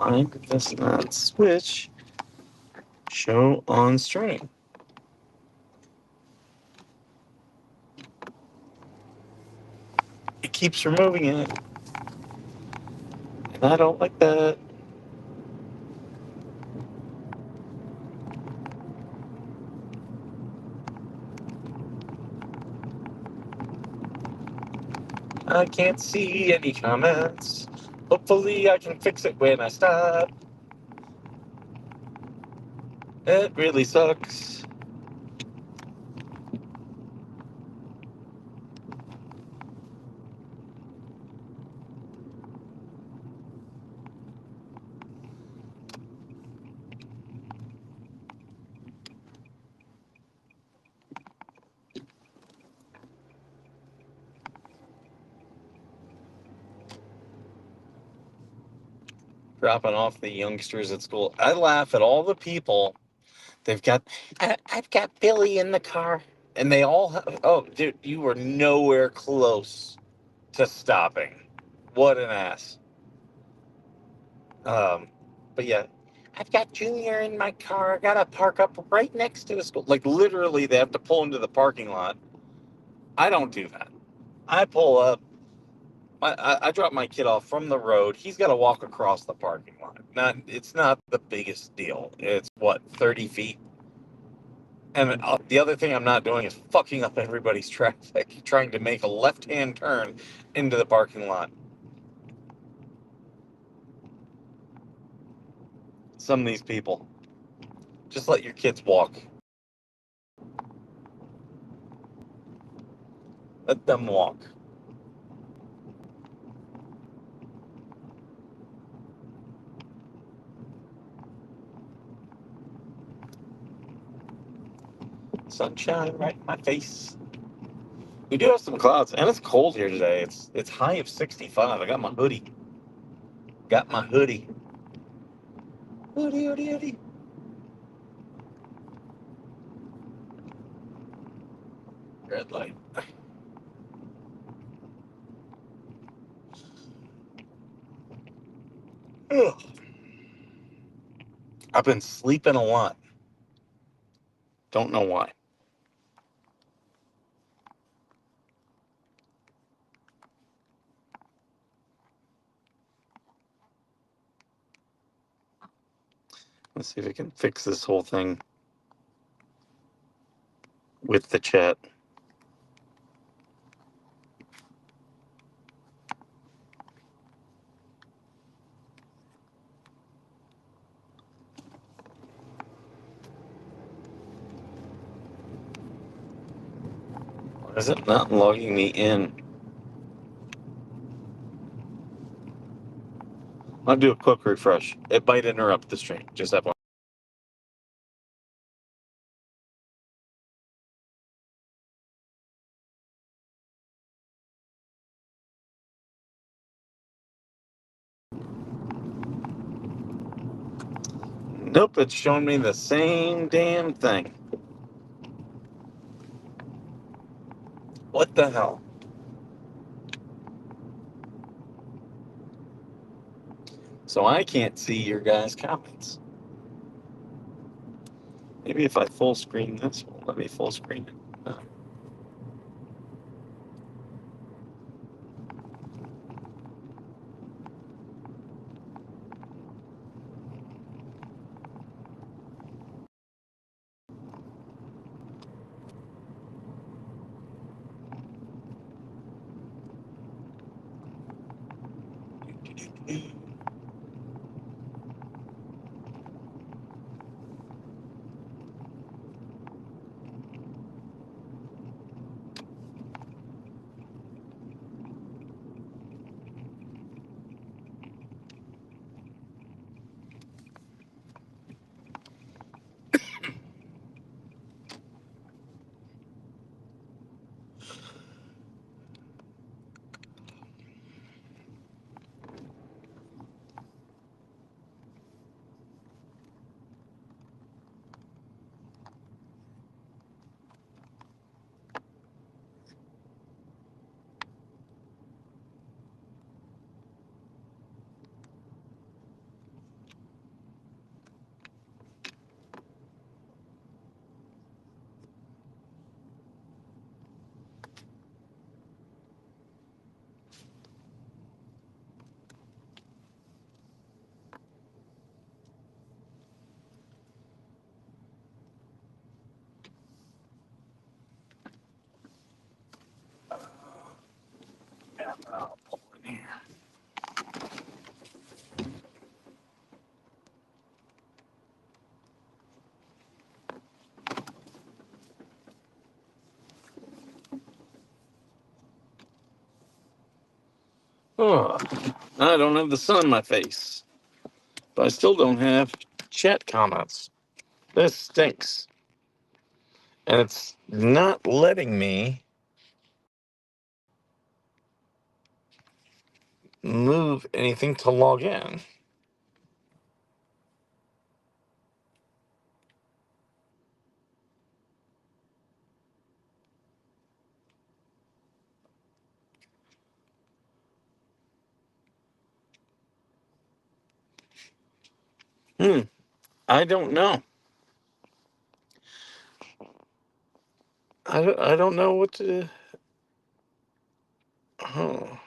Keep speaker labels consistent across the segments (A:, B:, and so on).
A: Why did this not switch? Show on stream. It keeps removing it. And I don't like that. I can't see any comments. Hopefully I can fix it when I stop. It really sucks. Dropping off the youngsters at school. I laugh at all the people. I've got Billy in the car. And they all have, oh, dude, you were nowhere close to stopping. What an ass. But yeah, I've got Junior in my car. I gotta park up right next to the school. Like literally, they have to pull into the parking lot. I don't do that. I pull up. I drop my kid off from the road. He's got to walk across the parking lot. It's not the biggest deal. It's what, 30 feet. And the other thing I'm not doing is fucking up everybody's traffic, trying to make a left-hand turn into the parking lot. Some of these people, just let your kids walk. Let them walk. Sunshine right in my face. We do have some clouds, and it's cold here today. It's high of 65. I got my hoodie. Got my hoodie. Hoodie, hoodie, hoodie. Red light. Ugh. I've been sleeping a lot. Don't know why. Let's see if I can fix this whole thing with the chat. Why is it not logging me in? I'll do a quick refresh. It might interrupt the stream. Just have one. Nope, it's showing me the same damn thing. What the hell? So I can't see your guys' comments. Maybe if I full screen this, will let me full screen it. No. Oh, I don't have the sun on my face, but I still don't have chat comments. This stinks. And it's not letting me move anything to log in. Hmm. I don't know. I don't know what to. Oh.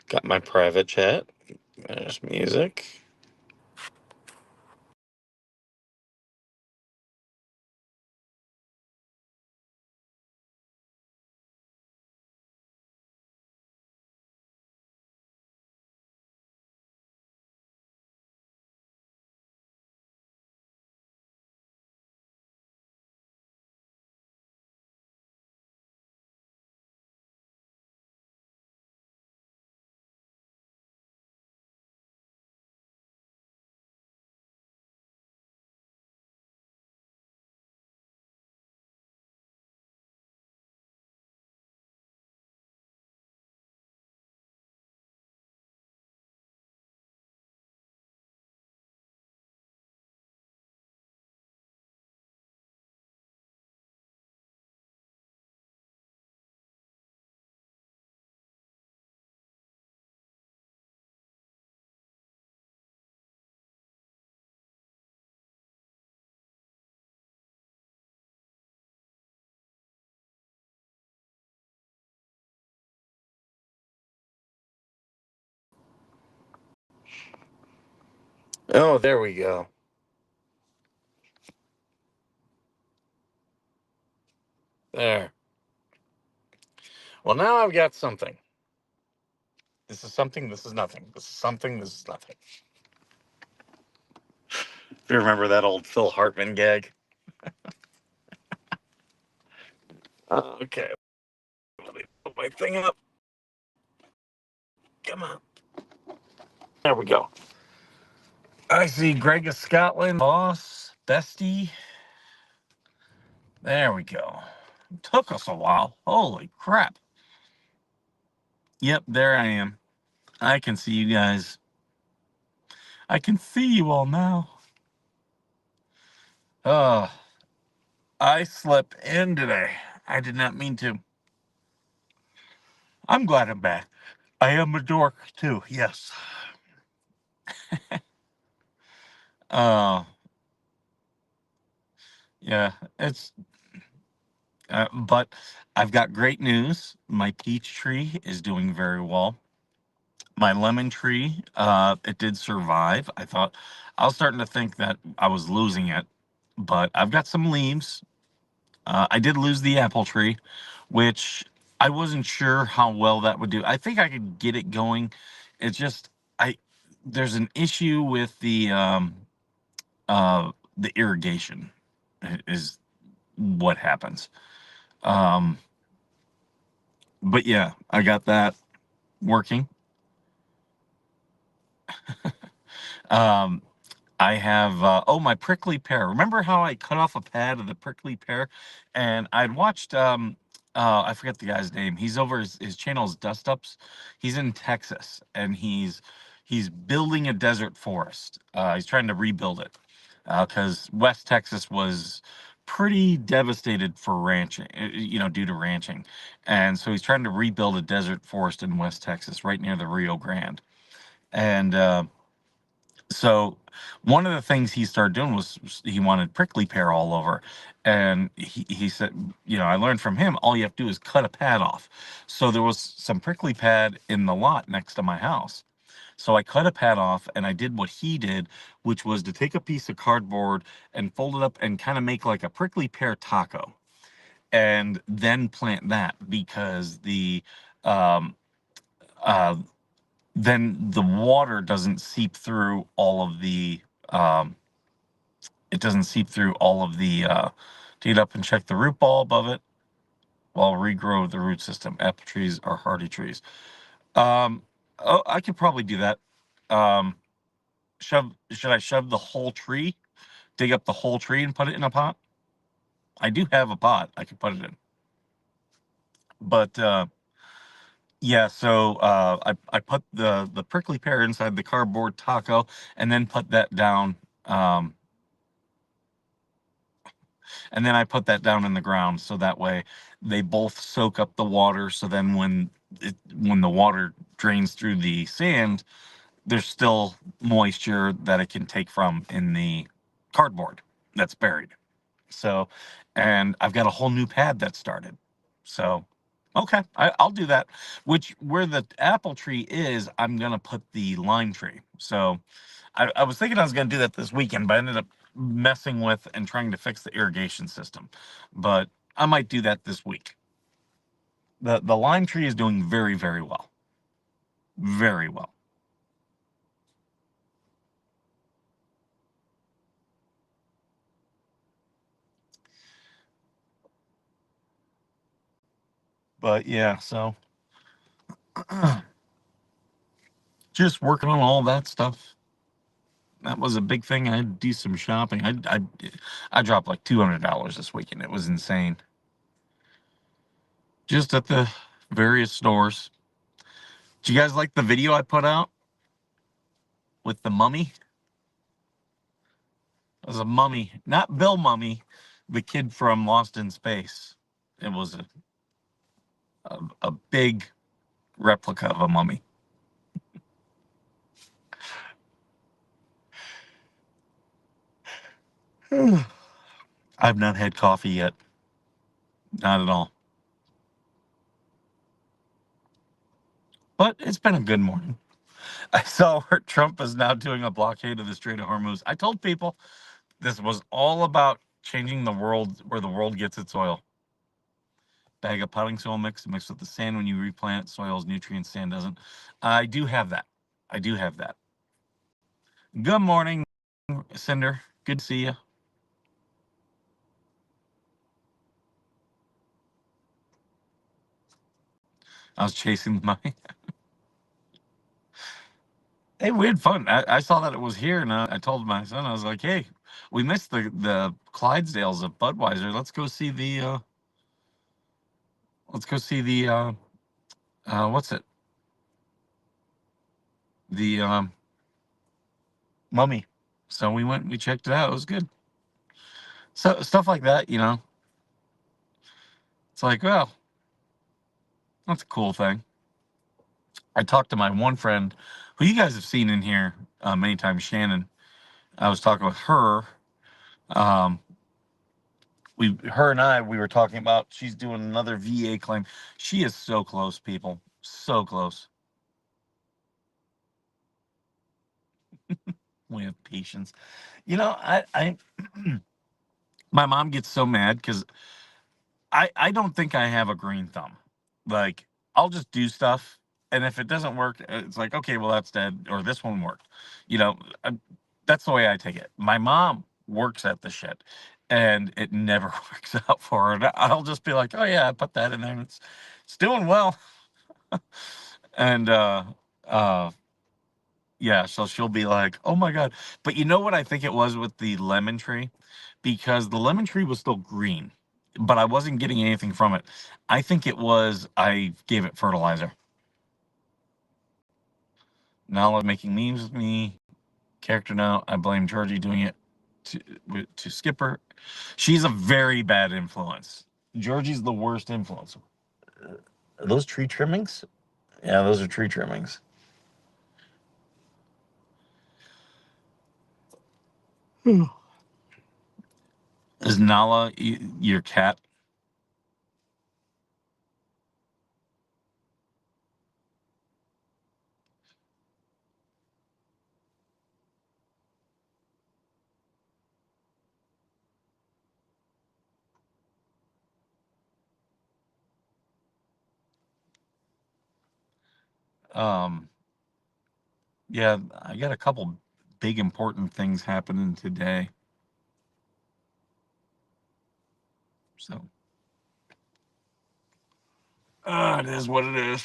A: Got my private chat. There's music. Oh, there we go. There. Well, now I've got something. This is something. This is nothing. This is something. This is nothing. If you remember that old Phil Hartman gag. Okay. Let me put my thing up. Come on. There we go. I see Greg of Scotland, boss, bestie. There we go. Took us a while. Holy crap. Yep, there I am. I can see you guys. I can see you all now. Uh, I slept in today. I did not mean to. I'm glad I'm back. I am a dork too, yes. Uh, yeah, it's, but I've got great news. My peach tree is doing very well. My lemon tree, it did survive. I was starting to think that I was losing it, but I've got some leaves. I did lose the apple tree, which I wasn't sure how well that would do. I think I could get it going. It's just I there's an issue with the irrigation is what happens. Um, but yeah, I got that working. Um, I have my prickly pear. Remember how I cut off a pad of the prickly pear, and I'd watched I forget the guy's name. He's over his channel's Dust Ups. He's in Texas, and he's building a desert forest. He's trying to rebuild it because West Texas was pretty devastated for ranching, due to ranching, and so he's trying to rebuild a desert forest in West Texas, right near the Rio Grande, and so one of the things he started doing was he wanted prickly pear all over. And he said, I learned from him, all you have to do is cut a pad off. So there was some prickly pad in the lot next to my house. So I cut a pad off and I did what he did, which was to take a piece of cardboard and fold it up and kind of make like a prickly pear taco and then plant that because um, uh, then the water doesn't seep through all of the um, it doesn't seep through all of the to get up and check the root ball above it. Well, regrow the root system. Apple trees are hardy trees. Um, oh, I could probably do that. Um, should I shove the whole tree, dig up the whole tree and put it in a pot? I do have a pot I could put it in. But yeah, so I put the prickly pear inside the cardboard taco and then put that down. Um, and then I put that down in the ground so that way they both soak up the water. So then when the water drains through the sand, there's still moisture that it can take from in the cardboard that's buried. So, and I've got a whole new pad that started. So, okay, I'll do that. Which where the apple tree is, I'm gonna put the lime tree. So, I was thinking I was gonna do that this weekend, but I ended up messing with and trying to fix the irrigation system. But I might do that this week. The lime tree is doing very, very well. Very well. But yeah, so just working on all that stuff. That was a big thing. I had to do some shopping. I dropped like $200 this weekend. It was insane. Just at the various stores. Do you guys like the video I put out with the mummy? It was a mummy, not Bill Mummy, the kid from Lost in Space. It was a big replica of a mummy. I've not had coffee yet. Not at all. But it's been a good morning. I saw where Trump is now doing a blockade of the Strait of Hormuz. I told people this was all about changing the world where the world gets its oil. Bag of potting soil mixed with the sand when you replant. Soil's nutrients, sand doesn't. I do have that. I do have that. Good morning, Cinder. Good to see you. I was chasing my. Hey, we had fun. I saw that it was here, and I told my son, I was like, "Hey, we missed the Clydesdales of Budweiser. Let's go see the what's it? The Mummy." So we went, we checked it out. It was good. So stuff like that, it's like, well, that's a cool thing. I talked to my one friend, who you guys have seen in here many times, Shannon. I was talking with her. Um, her and we were talking about. She's doing another VA claim. She is so close, people, so close. We have patience. I my mom gets so mad because I don't think I have a green thumb. Like, I'll just do stuff, and if it doesn't work, it's like, okay, well, that's dead, or this one worked. You know, I, that's the way I take it. My mom works at the shit, and it never works out for her. And I'll just be like, oh yeah, I put that in there, and it's doing well. And uh, yeah, so she'll be like, oh my god. But you know what I think it was with the lemon tree? Because the lemon tree was still green, but I wasn't getting anything from it. I think it was I gave it fertilizer. Nala making memes with me. Character now. I blame Georgie doing it to Skipper. She's a very bad influence. Georgie's the worst influence. Are those tree trimmings? Yeah, those are tree trimmings. Is Nala your cat? Um, yeah, I got a couple big important things happening today. So It is what it is.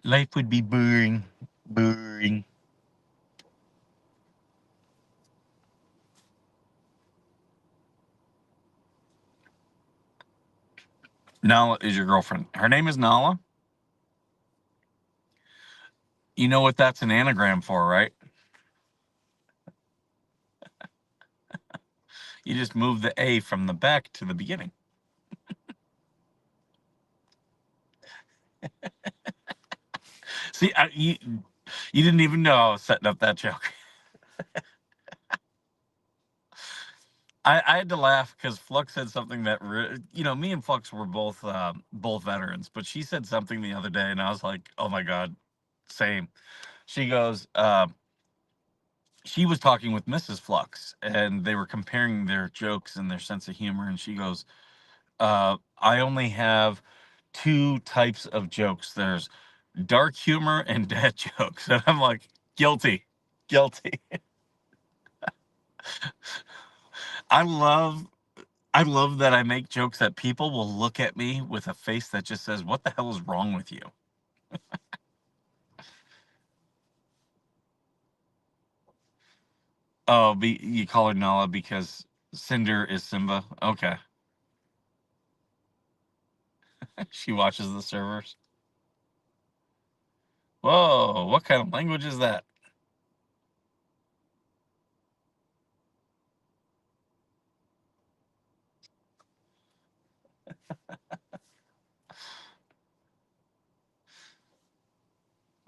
A: Life would be boring. Boring. Nala is your girlfriend. Her name is Nala. You know what that's an anagram for, right? You just move the A from the back to the beginning. See, you didn't even know I was setting up that joke. I had to laugh because Flux said something that me and Flux were both veterans, but she said something the other day, and I was like, "Oh my god, same." She goes, she was talking with Mrs. Flux, and they were comparing their jokes and their sense of humor, and she goes, "I only have two types of jokes. There's dark humor and dad jokes," and I'm like, "Guilty, guilty." I love I love that I make jokes that people will look at me with a face that just says, "What the hell is wrong with you?" Oh, you call her Nala because Cinder is Simba. Okay, she watches the servers. Whoa, what kind of language is that?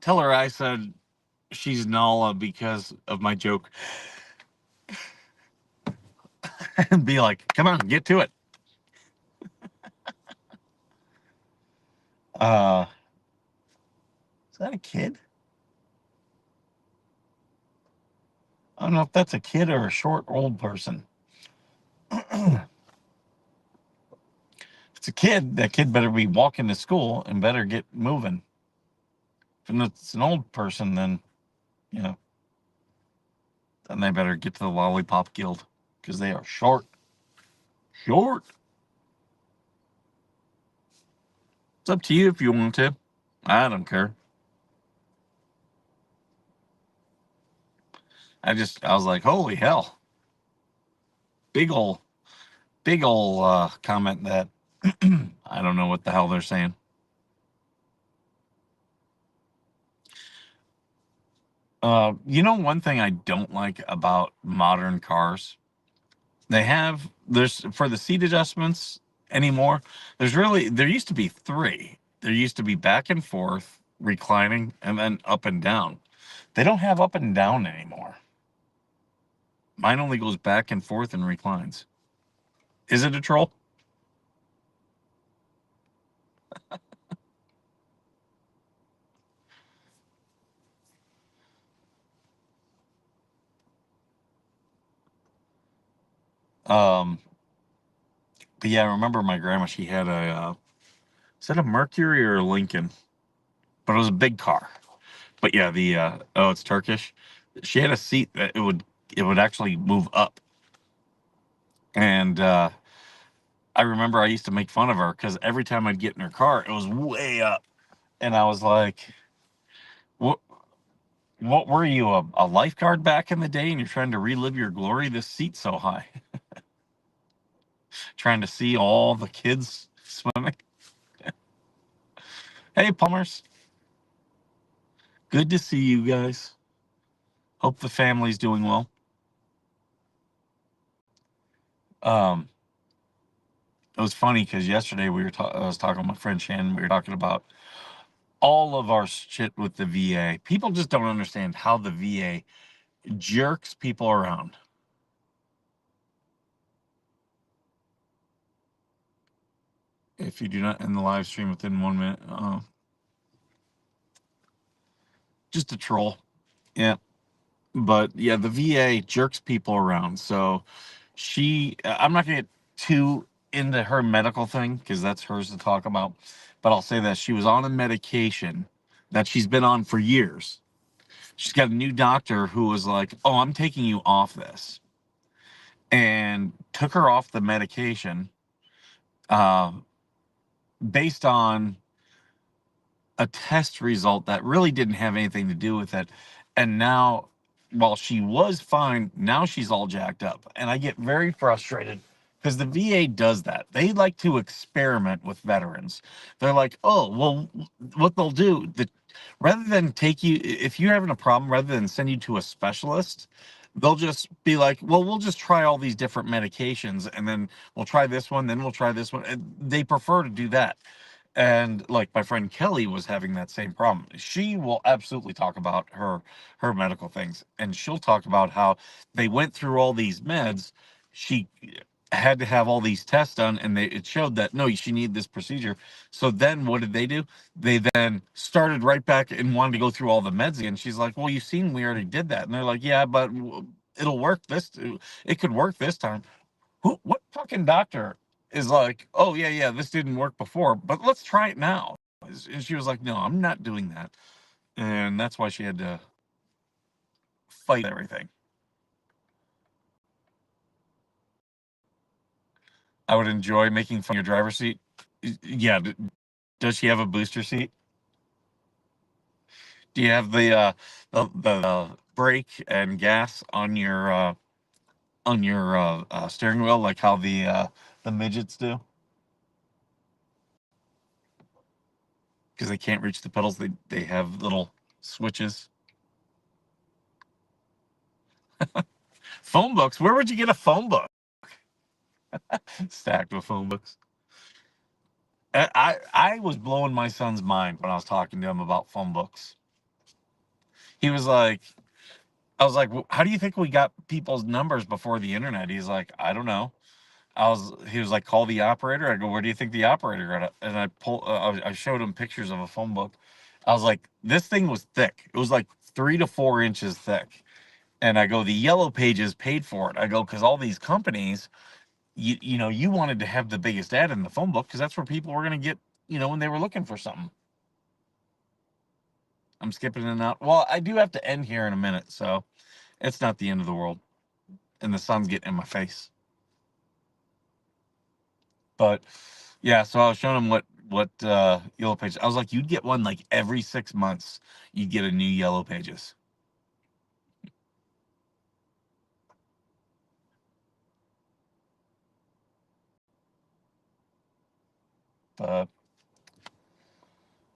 A: Tell her I said she's Nala because of my joke, and be like, "Come on, get to it." Uh, is that a kid? I don't know if that's a kid or a short old person. If it's a kid, that kid better be walking to school and better get moving. If it's an old person, then you know, then they better get to the Lollipop Guild because they are short. Short. It's up to you if you want to. I don't care. I was like, holy hell. Big ol' big ol' comment that I don't know what the hell they're saying. One thing I don't like about modern cars, there's for the seat adjustments anymore. There used to be three. There used to be back and forth, reclining, and then up and down. They don't have up and down anymore. Mine only goes back and forth and reclines. Is it a troll? Um, but yeah, I remember my grandma. She had is that a Mercury or a Lincoln? But it was a big car. But yeah, it's Turkish. She had a seat that it would actually move up, and I remember I used to make fun of her because every time I'd get in her car, it was way up, and I was like, "What? What were you, a lifeguard back in the day, and you're trying to relive your glory? This seat's so high, trying to see all the kids swimming." Hey, Plumbers, good to see you guys. Hope the family's doing well. Um, it was funny because yesterday I was talking with my friend Shannon. We were talking about all of our shit with the VA. People just don't understand how the VA jerks people around. If you do not end the live stream within 1 minute, just a troll. Yeah, but yeah, the VA jerks people around. So I'm not gonna get too into her medical thing because that's hers to talk about. But I'll say that she was on a medication that she's been on for years. She's got a new doctor who was like, "Oh, I'm taking you off this." and took her off the medication uh, based on a test result that really didn't have anything to do with it. And now, while she was fine, now she's all jacked up. And I get very frustrated because the VA does that. They like to experiment with veterans. They're like, oh, well, what they'll do, rather than take you, if you're having a problem, rather than send you to a specialist, they'll just be like, well, we'll just try all these different medications and then we'll try this one, then we'll try this one. And they prefer to do that. And like my friend Kelly was having that same problem. She will absolutely talk about her medical things, and she'll talk about how they went through all these meds. She had to have all these tests done, and it showed that no, she needed this procedure. So then what did they do? They then started right back and wanted to go through all the meds again. She's like, well, you've seen we already did that. And they're like, yeah, but it'll work it could work this time. What fucking doctor is like, oh yeah, yeah, this didn't work before, but let's try it now? And she was like, no, I'm not doing that. And that's why she had to fight everything. I would enjoy making fun of your driver's seat. Yeah. Does she have a booster seat? Do you have the brake and gas on your steering wheel, like how the midgets do? Because they can't reach the pedals, they have little switches. Phone books. Where would you get a phone book? Stacked with phone books. I was blowing my son's mind when I was talking to him about phone books. He was like, I was like, how do you think we got people's numbers before the internet? He's like, I don't know. He was like, call the operator. I go, where do you think the operator got it? And I showed him pictures of a phone book. I was like, this thing was thick. It was like 3 to 4 inches thick. And I go, the yellow pages paid for it. I go, because all these companies, you know, you wanted to have the biggest ad in the phone book because that's where people were going to get, when they were looking for something. I'm skipping in and out. Well, I do have to end here in a minute, so it's not the end of the world. And the sun's getting in my face. But yeah, so I was showing him what yellow pages. I was like, you'd get one like every 6 months. You'd get a new yellow pages. But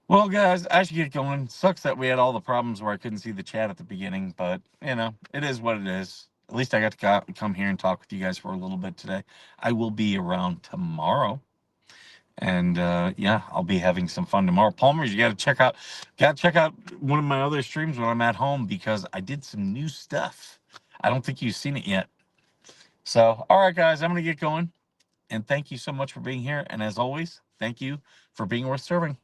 A: well, guys, I should get going. Sucks that we had all the problems where I couldn't see the chat at the beginning, but it is what it is. At least I got to come here and talk with you guys for a little bit today. I will be around tomorrow, and yeah, I'll be having some fun tomorrow. Palmer's, you got to check out one of my other streams when I'm at home because I did some new stuff. I don't think you've seen it yet. So, all right, guys, I'm gonna get going, and thank you so much for being here. And as always, thank you for being worth serving.